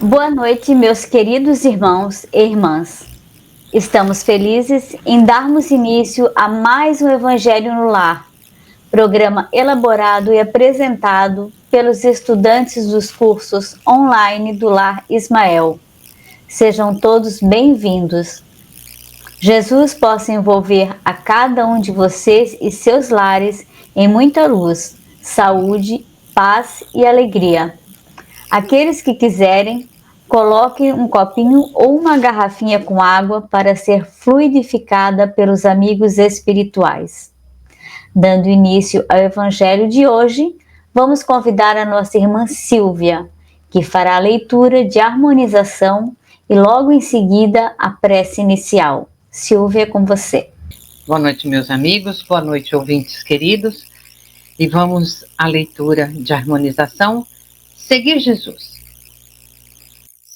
Boa noite, meus queridos irmãos e irmãs. Estamos felizes em darmos início a mais um Evangelho no Lar, programa elaborado e apresentado pelos estudantes dos cursos online do Lar Ismael. Sejam todos bem-vindos. Jesus possa envolver a cada um de vocês e seus lares em muita luz, saúde, paz e alegria. Aqueles que quiserem, coloquem um copinho ou uma garrafinha com água para ser fluidificada pelos amigos espirituais. Dando início ao Evangelho de hoje, vamos convidar a nossa irmã Silvia, que fará a leitura de harmonização e logo em seguida a prece inicial. Silvia, é com você. Boa noite, meus amigos, boa noite, ouvintes queridos, e vamos à leitura de harmonização. Seguir Jesus.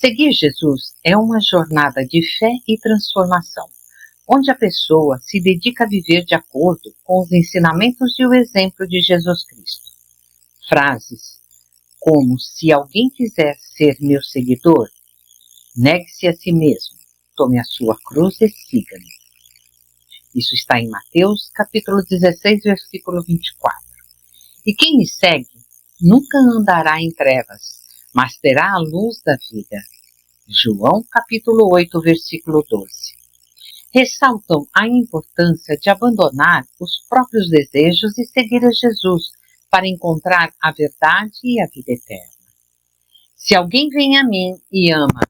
Seguir Jesus é uma jornada de fé e transformação, onde a pessoa se dedica a viver de acordo com os ensinamentos e o exemplo de Jesus Cristo. Frases como: se alguém quiser ser meu seguidor, negue-se a si mesmo, tome a sua cruz e siga-me. Isso está em Mateus, capítulo 16, versículo 24. E quem me segue nunca andará em trevas, mas terá a luz da vida. João, capítulo 8, versículo 12. Ressaltam a importância de abandonar os próprios desejos e seguir a Jesus para encontrar a verdade e a vida eterna. Se alguém vem a mim e ama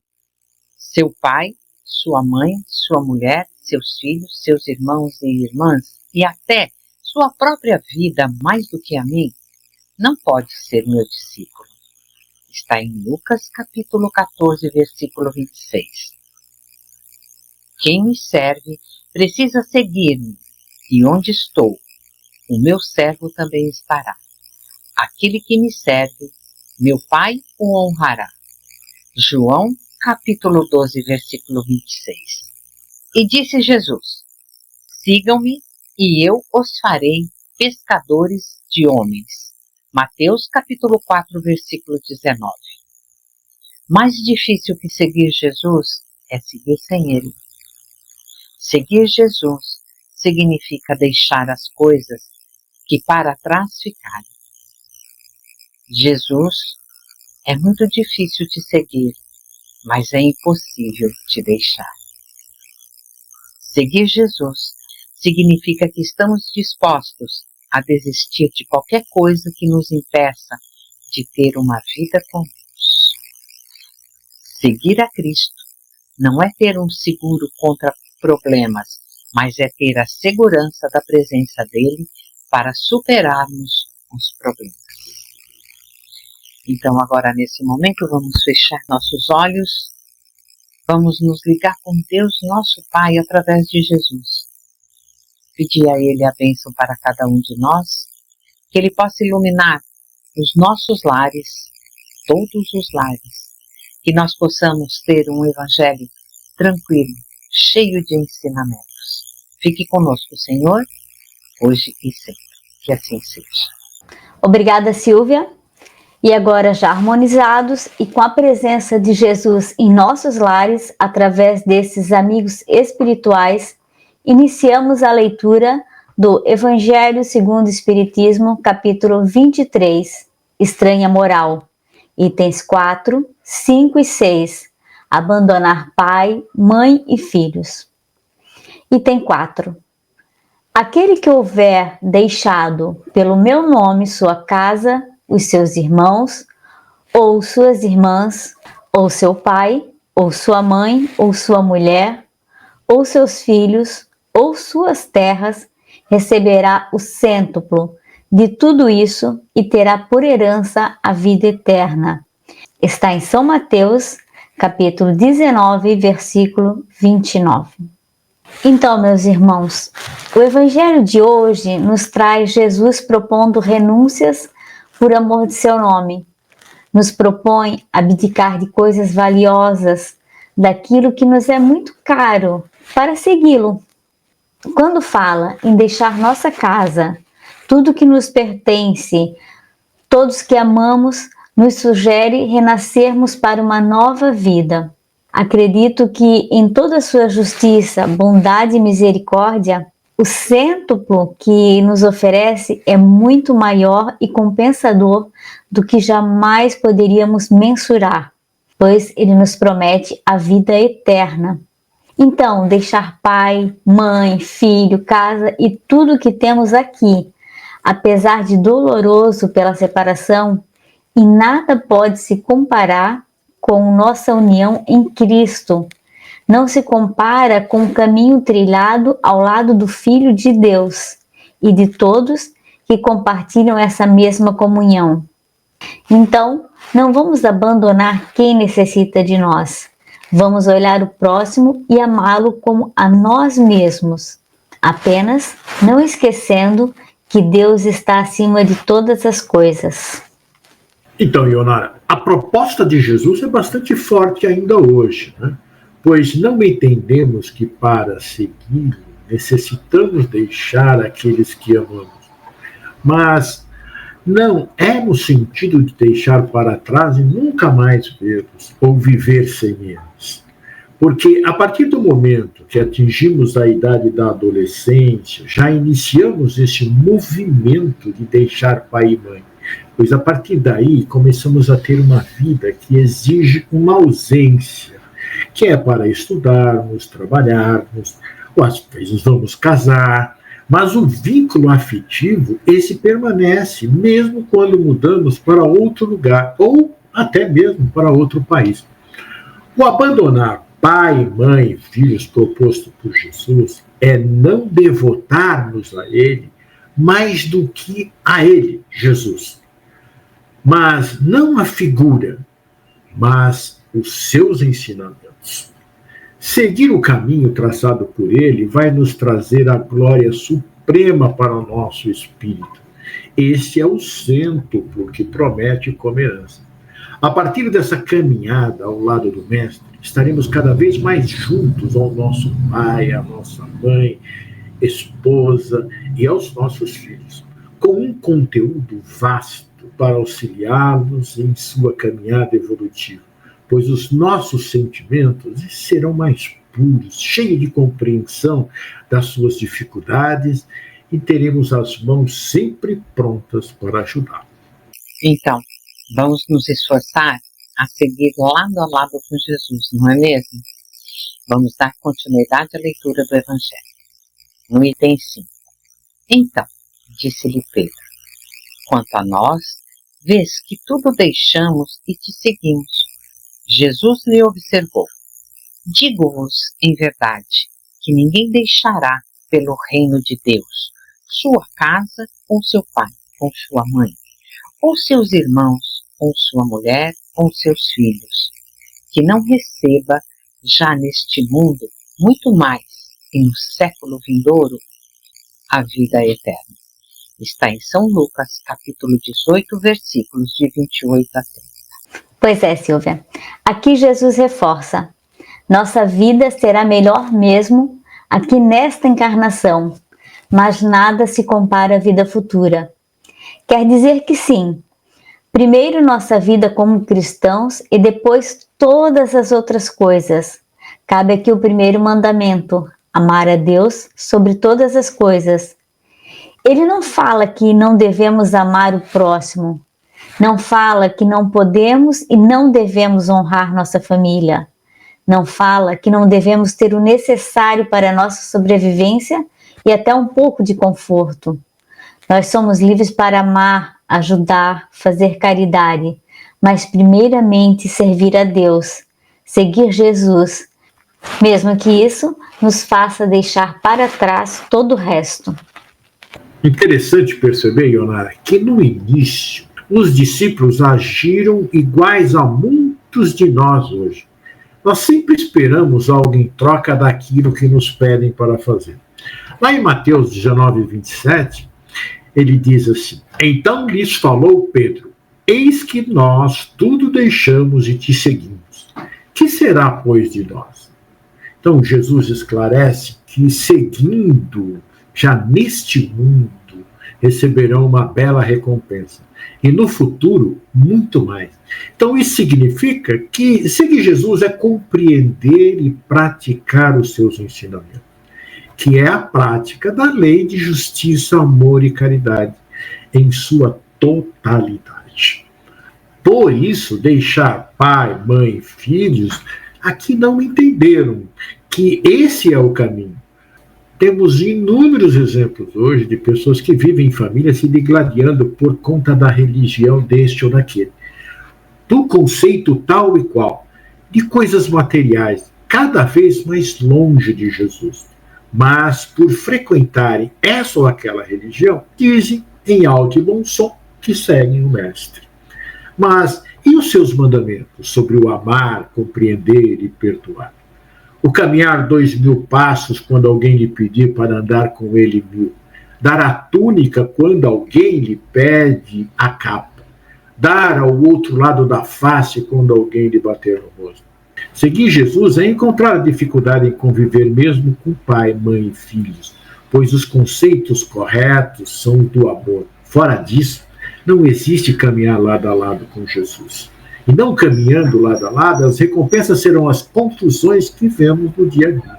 seu pai, sua mãe, sua mulher, seus filhos, seus irmãos e irmãs e até sua própria vida mais do que a mim, não pode ser meu discípulo. Está em Lucas, capítulo 14, versículo 26. Quem me serve precisa seguir-me, e onde estou, o meu servo também estará. Aquele que me serve, meu Pai o honrará. João, capítulo 12, versículo 26. E disse Jesus: sigam-me, e eu os farei pescadores de homens. Mateus capítulo 4, versículo 19. Mais difícil que seguir Jesus é seguir sem Ele. Seguir Jesus significa deixar as coisas que para trás ficaram. Jesus é muito difícil de seguir, mas é impossível de deixar. Seguir Jesus significa que estamos dispostos a desistir de qualquer coisa que nos impeça de ter uma vida com Deus. Seguir a Cristo não é ter um seguro contra problemas, mas é ter a segurança da presença dele para superarmos os problemas. Então agora nesse momento vamos fechar nossos olhos, vamos nos ligar com Deus nosso Pai através de Jesus. Pedir a Ele a bênção para cada um de nós, que Ele possa iluminar os nossos lares, todos os lares, que nós possamos ter um evangelho tranquilo, cheio de ensinamentos. Fique conosco, Senhor, hoje e sempre. Que assim seja. Obrigada, Silvia. E agora, já harmonizados e com a presença de Jesus em nossos lares, através desses amigos espirituais, iniciamos a leitura do Evangelho segundo o Espiritismo, capítulo 23, Estranha Moral, itens 4, 5 e 6, abandonar pai, mãe e filhos. Item 4. Aquele que houver deixado pelo meu nome sua casa, os seus irmãos, ou suas irmãs, ou seu pai, ou sua mãe, ou sua mulher, ou seus filhos, ou suas terras, receberá o cêntuplo de tudo isso e terá por herança a vida eterna. Está em São Mateus, capítulo 19, versículo 29. Então, meus irmãos, o Evangelho de hoje nos traz Jesus propondo renúncias por amor de seu nome. Nos propõe abdicar de coisas valiosas, daquilo que nos é muito caro, para segui-lo. Quando fala em deixar nossa casa, tudo que nos pertence, todos que amamos, nos sugere renascermos para uma nova vida. Acredito que em toda a sua justiça, bondade e misericórdia, o cêntuplo que nos oferece é muito maior e compensador do que jamais poderíamos mensurar, pois ele nos promete a vida eterna. Então, deixar pai, mãe, filho, casa e tudo que temos aqui, apesar de doloroso pela separação, em nada pode se comparar com nossa união em Cristo. Não se compara com o caminho trilhado ao lado do Filho de Deus e de todos que compartilham essa mesma comunhão. Então, não vamos abandonar quem necessita de nós. Vamos olhar o próximo e amá-lo como a nós mesmos, apenas não esquecendo que Deus está acima de todas as coisas. Então, Ionara, a proposta de Jesus é bastante forte ainda hoje, né? Pois não entendemos que para seguir necessitamos deixar aqueles que amamos. Mas não é no sentido de deixar para trás e nunca mais vê-los ou viver sem eles. Porque a partir do momento que atingimos a idade da adolescência, já iniciamos esse movimento de deixar pai e mãe. Pois a partir daí começamos a ter uma vida que exige uma ausência, que é para estudarmos, trabalharmos, ou às vezes vamos casar, mas o vínculo afetivo, esse permanece, mesmo quando mudamos para outro lugar, ou até mesmo para outro país. O abandonar pai, mãe, filhos proposto por Jesus é não devotar-nos a Ele mais do que a Ele, Jesus. Mas não a figura, mas os seus ensinamentos. Seguir o caminho traçado por Ele vai nos trazer a glória suprema para o nosso espírito. Esse é o cêntuplo que promete como herança. A partir dessa caminhada ao lado do Mestre, estaremos cada vez mais juntos ao nosso pai, à nossa mãe, esposa e aos nossos filhos, com um conteúdo vasto para auxiliá-los em sua caminhada evolutiva, pois os nossos sentimentos serão mais puros, cheios de compreensão das suas dificuldades e teremos as mãos sempre prontas para ajudar. Então, vamos nos esforçar a seguir lado a lado com Jesus, não é mesmo? Vamos dar continuidade à leitura do Evangelho. No item 5. Então, disse-lhe Pedro, quanto a nós, vês que tudo deixamos e te seguimos. Jesus lhe observou, digo-vos em verdade, que ninguém deixará pelo reino de Deus sua casa, ou seu pai, ou sua mãe, ou seus irmãos, ou sua mulher, ou seus filhos, que não receba já neste mundo muito mais, e no século vindouro, a vida eterna. Está em São Lucas, capítulo 18, versículos de 28 a 30. Pois é, Silvia. Aqui Jesus reforça. Nossa vida será melhor mesmo aqui nesta encarnação, mas nada se compara à vida futura. Quer dizer que sim, primeiro nossa vida como cristãos e depois todas as outras coisas. Cabe aqui o primeiro mandamento, amar a Deus sobre todas as coisas. Ele não fala que não devemos amar o próximo, não fala que não podemos e não devemos honrar nossa família, não fala que não devemos ter o necessário para a nossa sobrevivência e até um pouco de conforto. Nós somos livres para amar, ajudar, fazer caridade, mas primeiramente servir a Deus, seguir Jesus, mesmo que isso nos faça deixar para trás todo o resto. Interessante perceber, Ionara, que no início os discípulos agiram iguais a muitos de nós hoje. Nós sempre esperamos algo em troca daquilo que nos pedem para fazer. Lá em Mateus 19, 27, ele diz assim, então lhes falou Pedro, eis que nós tudo deixamos e te seguimos. Que será, pois, de nós? Então Jesus esclarece que seguindo já neste mundo, receberão uma bela recompensa. E no futuro, muito mais. Então, isso significa que seguir Jesus é compreender e praticar os seus ensinamentos, que é a prática da lei de justiça, amor e caridade em sua totalidade. Por isso, deixar pai, mãe, filhos, aqui não entenderam que esse é o caminho. Temos inúmeros exemplos hoje de pessoas que vivem em família se digladiando por conta da religião deste ou daquele, do conceito tal e qual, de coisas materiais, cada vez mais longe de Jesus. Mas, por frequentarem essa ou aquela religião, dizem em alto e bom som que seguem o Mestre. Mas e os seus mandamentos sobre o amar, compreender e perdoar? O caminhar 2000 passos quando alguém lhe pedir para andar com ele 1000. Dar a túnica quando alguém lhe pede a capa. Dar ao outro lado da face quando alguém lhe bater no rosto. Seguir Jesus é encontrar dificuldade em conviver mesmo com pai, mãe e filhos, pois os conceitos corretos são do amor. Fora disso, não existe caminhar lado a lado com Jesus. E não caminhando lado a lado, as recompensas serão as confusões que vemos no dia a dia.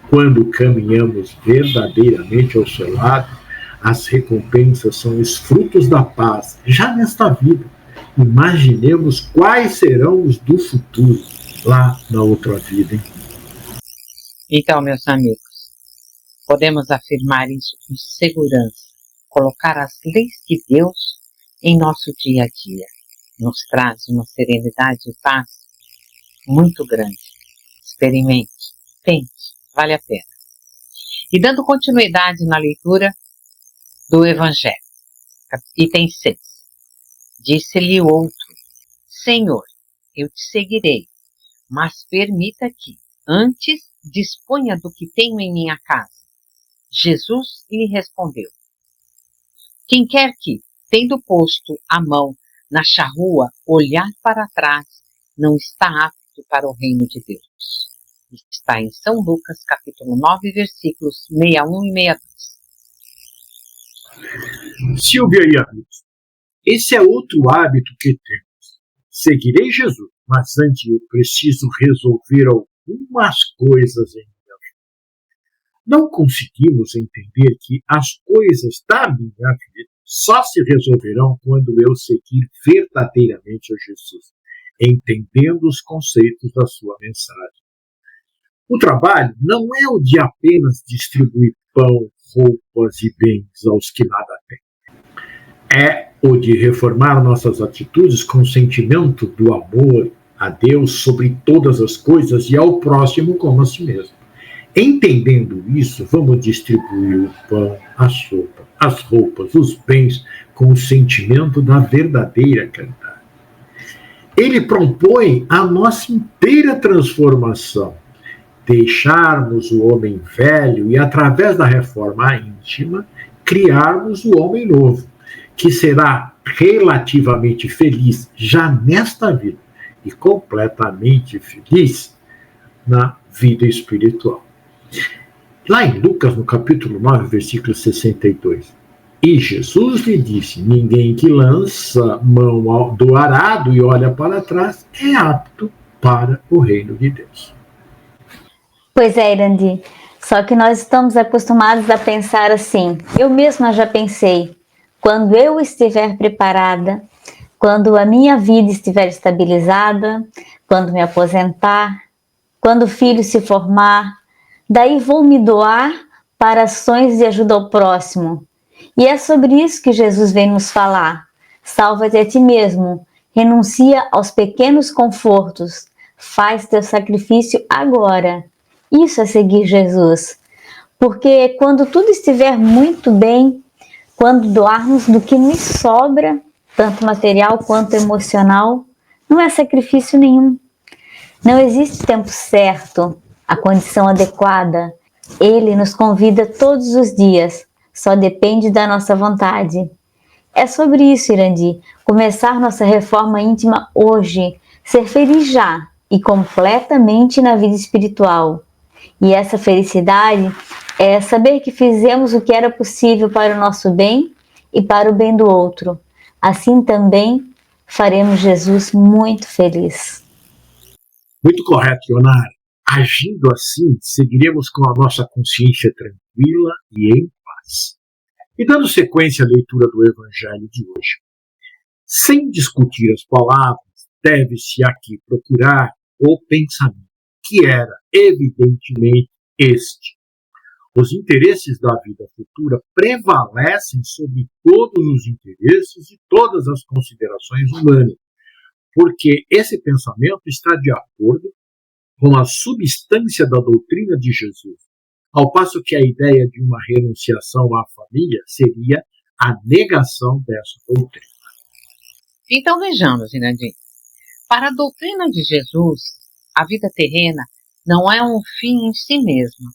Quando caminhamos verdadeiramente ao seu lado, as recompensas são os frutos da paz, já nesta vida. Imaginemos quais serão os do futuro, lá na outra vida. Hein? Então, meus amigos, podemos afirmar isso com segurança, colocar as leis de Deus em nosso dia a dia. Nos traz uma serenidade e paz muito grande. Experimente, tente, vale a pena. E dando continuidade na leitura do Evangelho, item 6. Disse-lhe o outro: Senhor, eu te seguirei, mas permita que, antes, disponha do que tenho em minha casa. Jesus lhe respondeu: Quem quer que, tendo posto a mão na charrua, olhar para trás, não está apto para o reino de Deus. Está em São Lucas, capítulo 9, versículos 61 e 62. Silvia e amigos, esse é outro hábito que temos. Seguirei Jesus, mas antes eu preciso resolver algumas coisas em minha vida. Não conseguimos entender que as coisas da minha vida só se resolverão quando eu seguir verdadeiramente a Jesus, entendendo os conceitos da sua mensagem. O trabalho não é o de apenas distribuir pão, roupas e bens aos que nada têm. É o de reformar nossas atitudes com o sentimento do amor a Deus sobre todas as coisas e ao próximo como a si mesmo. Entendendo isso, vamos distribuir o pão, a sopa, as roupas, os bens com o sentimento da verdadeira caridade. Ele propõe a nossa inteira transformação, deixarmos o homem velho e, através da reforma íntima, criarmos o homem novo, que será relativamente feliz já nesta vida e completamente feliz na vida espiritual. Lá em Lucas, no capítulo 9, versículo 62, e Jesus lhe disse: ninguém que lança mão do arado e olha para trás é apto para o reino de Deus. Pois é, Irandi, só que nós estamos acostumados a pensar assim. Eu mesma já pensei, quando eu estiver preparada, quando a minha vida estiver estabilizada, quando me aposentar, quando o filho se formar, daí vou me doar para ações de ajuda ao próximo. E é sobre isso que Jesus vem nos falar. Salva-te a ti mesmo, renuncia aos pequenos confortos, faz teu sacrifício agora. Isso é seguir Jesus. Porque quando tudo estiver muito bem, quando doarmos do que nos sobra, tanto material quanto emocional, não é sacrifício nenhum. Não existe tempo certo, a condição adequada. Ele nos convida todos os dias, só depende da nossa vontade. É sobre isso, Irandi, começar nossa reforma íntima hoje, ser feliz já e completamente na vida espiritual. E essa felicidade é saber que fizemos o que era possível para o nosso bem e para o bem do outro. Assim também faremos Jesus muito feliz. Muito correto, Leonardo. Agindo assim, seguiremos com a nossa consciência tranquila e em paz. E dando sequência à leitura do Evangelho de hoje, sem discutir as palavras, deve-se aqui procurar o pensamento, que era, evidentemente, este. Os interesses da vida futura prevalecem sobre todos os interesses e todas as considerações humanas, porque esse pensamento está de acordo com a substância da doutrina de Jesus, ao passo que a ideia de uma renunciação à família seria a negação dessa doutrina. Então vejamos, Irandinho. Para a doutrina de Jesus, a vida terrena não é um fim em si mesma,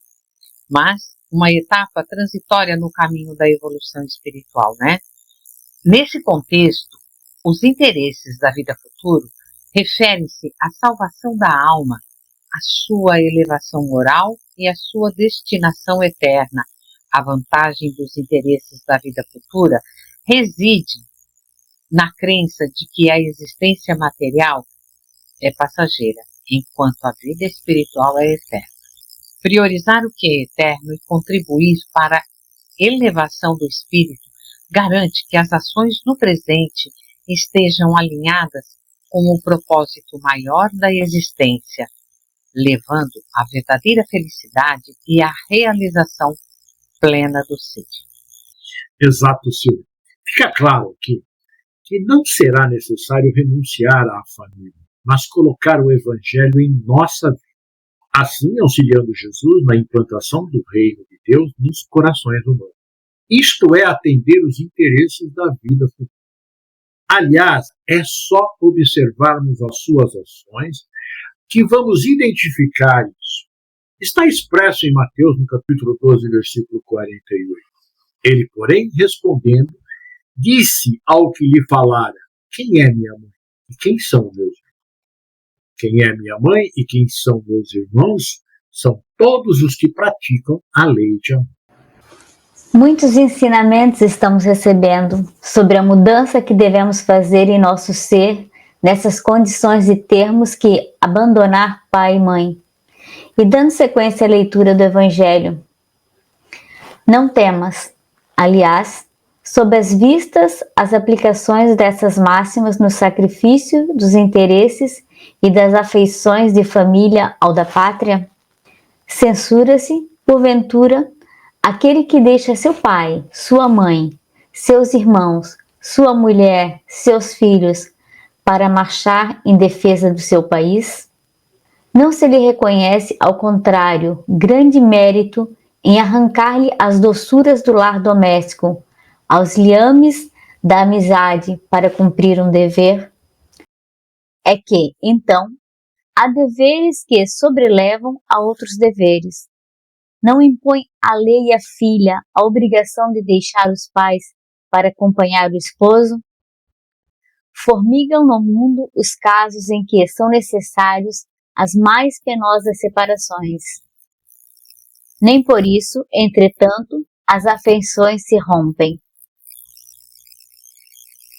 mas uma etapa transitória no caminho da evolução espiritual, né? Nesse contexto, os interesses da vida futura referem-se à salvação da alma, à sua elevação moral e à sua destinação eterna. A vantagem dos interesses da vida futura reside na crença de que a existência material é passageira, enquanto a vida espiritual é eterna. Priorizar o que é eterno e contribuir para a elevação do espírito garante que as ações no presente estejam alinhadas com o propósito maior da existência, levando à verdadeira felicidade e à realização plena do ser. Exato, Silvio. Fica claro que não será necessário renunciar à família, mas colocar o Evangelho em nossa vida, assim auxiliando Jesus na implantação do reino de Deus nos corações humanos. Isto é atender os interesses da vida futura. Aliás, é só observarmos as suas ações que vamos identificar isso. Está expresso em Mateus, no capítulo 12, versículo 48. Ele, porém, respondendo, disse ao que lhe falara: quem é minha mãe e quem são meus irmãos? Quem é minha mãe e quem são meus irmãos são todos os que praticam a lei de amor. Muitos ensinamentos estamos recebendo sobre a mudança que devemos fazer em nosso ser nessas condições de termos que abandonar pai e mãe. E dando sequência à leitura do Evangelho, não temas, aliás, sob as vistas, as aplicações dessas máximas no sacrifício dos interesses e das afeições de família ao da pátria, censura-se, porventura, aquele que deixa seu pai, sua mãe, seus irmãos, sua mulher, seus filhos, para marchar em defesa do seu país? Não se lhe reconhece, ao contrário, grande mérito em arrancar-lhe as doçuras do lar doméstico, aos liames da amizade para cumprir um dever? É que, então, há deveres que sobrelevam a outros deveres. Não impõe a lei à filha a obrigação de deixar os pais para acompanhar o esposo? Formigam no mundo os casos em que são necessários as mais penosas separações. Nem por isso, entretanto, as afeições se rompem.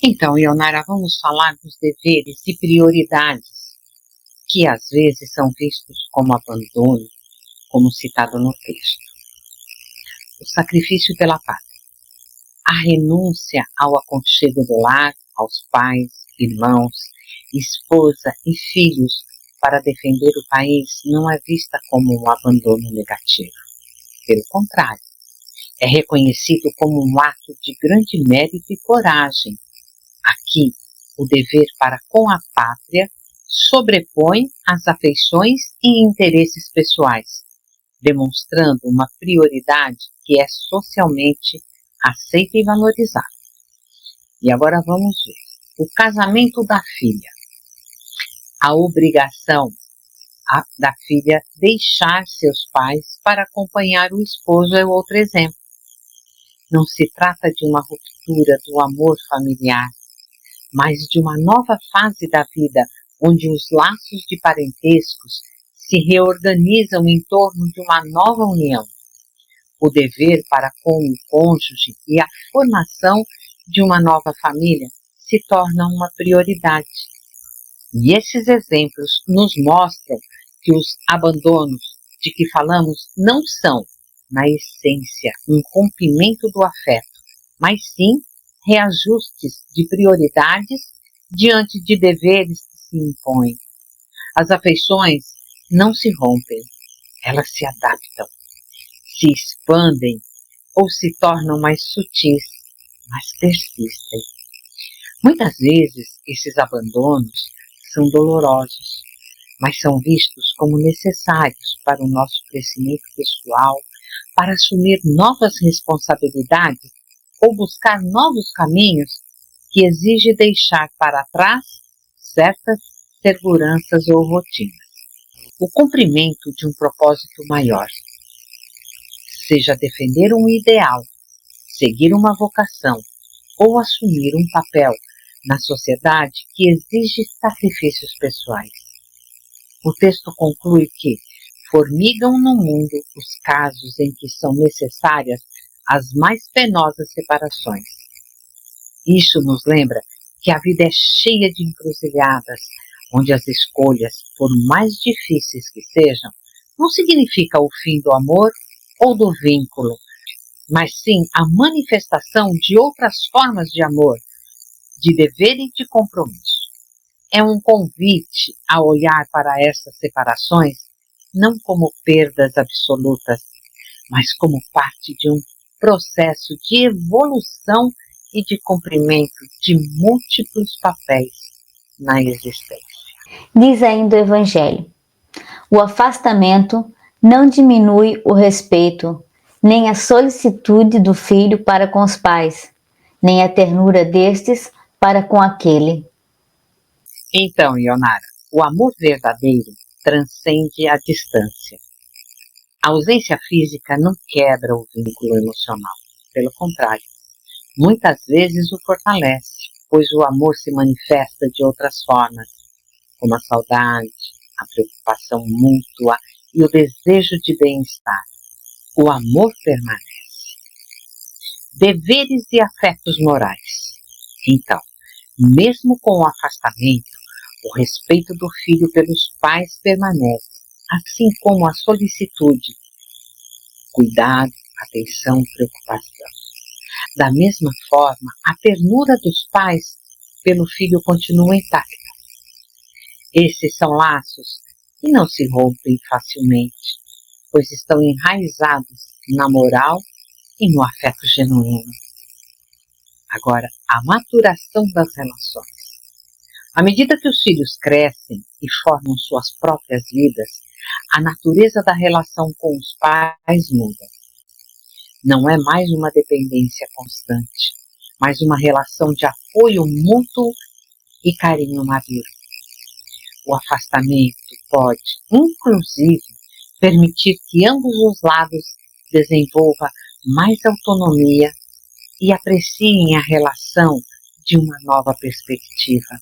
Então, Ionara, vamos falar dos deveres e prioridades que às vezes são vistos como abandono, como citado no texto. O sacrifício pela pátria, a renúncia ao aconchego do lar, aos pais, irmãos, esposa e filhos para defender o país não é vista como um abandono negativo. Pelo contrário, é reconhecido como um ato de grande mérito e coragem. Aqui, o dever para com a pátria sobrepõe as afeições e interesses pessoais, demonstrando uma prioridade que é socialmente aceita e valorizada. E agora vamos ver. O casamento da filha. A obrigação da filha deixar seus pais para acompanhar o esposo é outro exemplo. Não se trata de uma ruptura do amor familiar, mas de uma nova fase da vida, onde os laços de parentescos se reorganizam em torno de uma nova união. O dever para com o cônjuge e a formação de uma nova família se torna uma prioridade. E esses exemplos nos mostram que os abandonos de que falamos não são, na essência, um rompimento do afeto, mas sim reajustes de prioridades diante de deveres que se impõem. As afeições não se rompem, elas se adaptam, se expandem ou se tornam mais sutis, mas persistem. Muitas vezes esses abandonos são dolorosos, mas são vistos como necessários para o nosso crescimento pessoal, para assumir novas responsabilidades ou buscar novos caminhos que exigem deixar para trás certas seguranças ou rotinas. O cumprimento de um propósito maior, seja defender um ideal, seguir uma vocação ou assumir um papel na sociedade que exige sacrifícios pessoais. O texto conclui que formigam no mundo os casos em que são necessárias as mais penosas separações. Isso nos lembra que a vida é cheia de encruzilhadas, onde as escolhas, por mais difíceis que sejam, não significa o fim do amor ou do vínculo, mas sim a manifestação de outras formas de amor, de dever e de compromisso. É um convite a olhar para essas separações não como perdas absolutas, mas como parte de um processo de evolução e de cumprimento de múltiplos papéis na existência. Diz ainda o Evangelho: o afastamento não diminui o respeito, nem a solicitude do filho para com os pais, nem a ternura destes para com aquele. Então, Ionara, o amor verdadeiro transcende a distância. A ausência física não quebra o vínculo emocional, pelo contrário, muitas vezes o fortalece, pois o amor se manifesta de outras formas, como a saudade, a preocupação mútua e o desejo de bem-estar. O amor permanece. Deveres e afetos morais. Então, mesmo com o afastamento, o respeito do filho pelos pais permanece, assim como a solicitude, cuidado, atenção, preocupação. Da mesma forma, a ternura dos pais pelo filho continua intacta. Esses são laços que não se rompem facilmente, pois estão enraizados na moral e no afeto genuíno. Agora, a maturação das relações. À medida que os filhos crescem e formam suas próprias vidas, a natureza da relação com os pais muda. Não é mais uma dependência constante, mas uma relação de apoio mútuo e carinho maduro. O afastamento pode, inclusive, permitir que ambos os lados desenvolvam mais autonomia e apreciem a relação de uma nova perspectiva.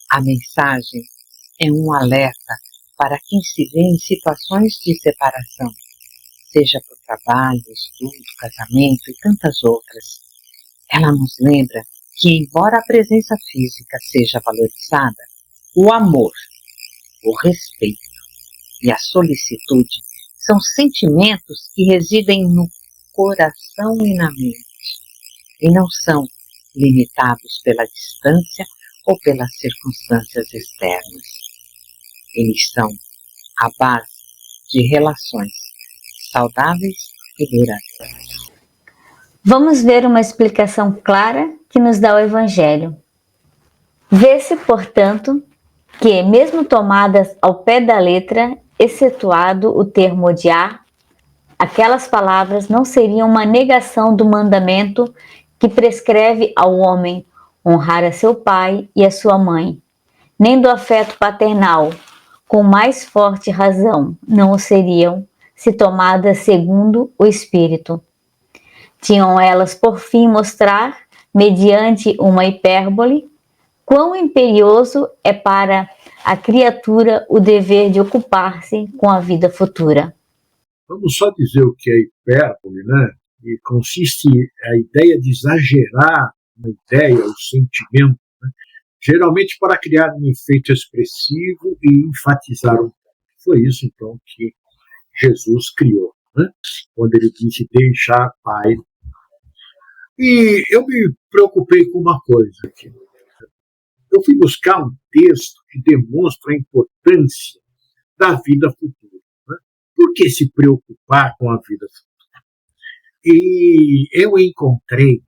A mensagem é um alerta para quem se vê em situações de separação, seja por trabalho, estudo, casamento e tantas outras. Ela nos lembra que, embora a presença física seja valorizada, o amor, o respeito e a solicitude são sentimentos que residem no coração e na mente, e não são limitados pela distância ou pelas circunstâncias externas. Eles são a base de relações saudáveis e duradouras. Vamos ver uma explicação clara que nos dá o Evangelho. Vê-se, portanto, que, mesmo tomadas ao pé da letra, excetuado o termo odiar, aquelas palavras não seriam uma negação do mandamento que prescreve ao homem honrar a seu pai e a sua mãe, nem do afeto paternal, com mais forte razão, não o seriam, se tomadas segundo o Espírito. Tinham elas por fim mostrar, mediante uma hipérbole, quão imperioso é para a criatura o dever de ocupar-se com a vida futura. Vamos só dizer o que é hipérbole, né? E consiste a ideia de exagerar uma ideia, um sentimento, né? Geralmente para criar um efeito expressivo e enfatizar um ponto. Foi isso, então, que Jesus criou, né? Quando ele disse deixar Pai. E eu me preocupei com uma coisa aqui. Eu fui buscar um texto que demonstra a importância da vida futura. Né? Por que se preocupar com a vida futura? E eu encontrei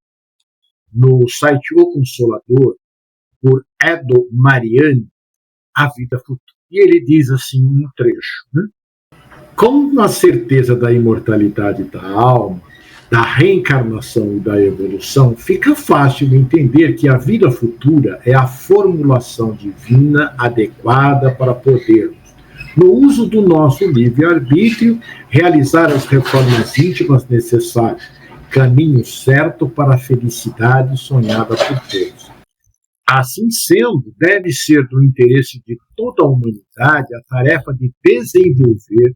no site O Consolador, por Edo Mariani, a vida futura. E ele diz assim um trecho, né? Com a certeza da imortalidade da alma, da reencarnação e da evolução, fica fácil entender que a vida futura é a formulação divina adequada para podermos, no uso do nosso livre-arbítrio, realizar as reformas íntimas necessárias, caminho certo para a felicidade sonhada por todos. Assim sendo, deve ser do interesse de toda a humanidade a tarefa de desenvolver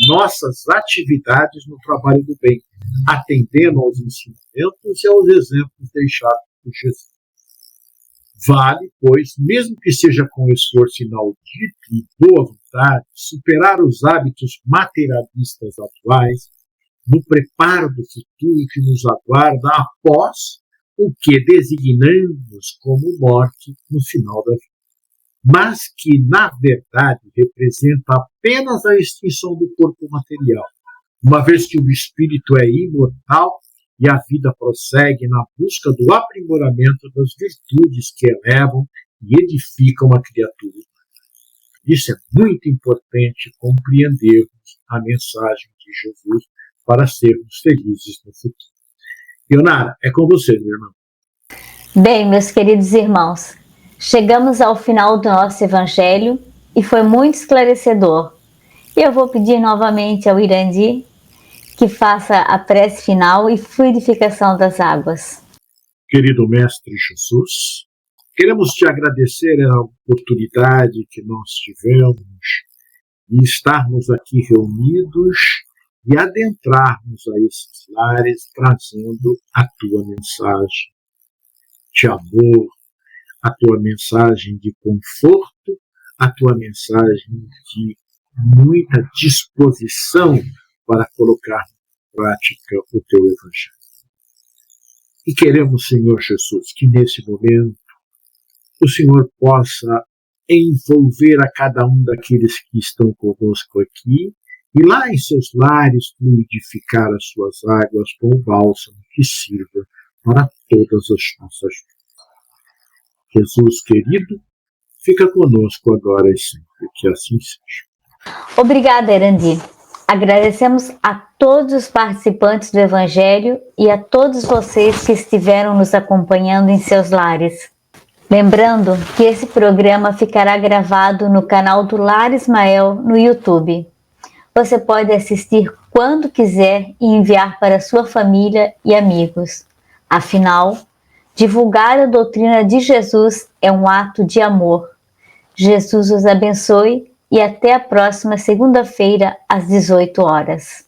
nossas atividades no trabalho do bem, atendendo aos ensinamentos e aos exemplos deixados por Jesus. Vale, pois, mesmo que seja com esforço inaudito e boa vontade, superar os hábitos materialistas atuais no preparo do futuro que nos aguarda após o que designamos como morte no final da vida, mas que, na verdade, representa apenas a extinção do corpo material, uma vez que o espírito é imortal e a vida prossegue na busca do aprimoramento das virtudes que elevam e edificam a criatura. Isso é muito importante compreendermos a mensagem de Jesus para sermos felizes no futuro. Ionara, é com você, meu irmão. Bem, meus queridos irmãos, chegamos ao final do nosso evangelho e foi muito esclarecedor. Eu vou pedir novamente ao Irandi que faça a prece final e fluidificação das águas. Querido Mestre Jesus, queremos te agradecer a oportunidade que nós tivemos de estarmos aqui reunidos e adentrarmos a esses lares trazendo a tua mensagem de amor, a tua mensagem de conforto, a tua mensagem de muita disposição para colocar em prática o teu Evangelho. E queremos, Senhor Jesus, que nesse momento o Senhor possa envolver a cada um daqueles que estão conosco aqui e lá em seus lares fluidificar as suas águas com o bálsamo que sirva para todas as nossas vidas. Jesus querido, fica conosco agora e sempre, que assim seja. Obrigada, Irandi. Agradecemos a todos os participantes do Evangelho e a todos vocês que estiveram nos acompanhando em seus lares. Lembrando que esse programa ficará gravado no canal do Lar Ismael no YouTube. Você pode assistir quando quiser e enviar para sua família e amigos. Afinal, divulgar a doutrina de Jesus é um ato de amor. Jesus os abençoe e até a próxima segunda-feira, às 18 horas.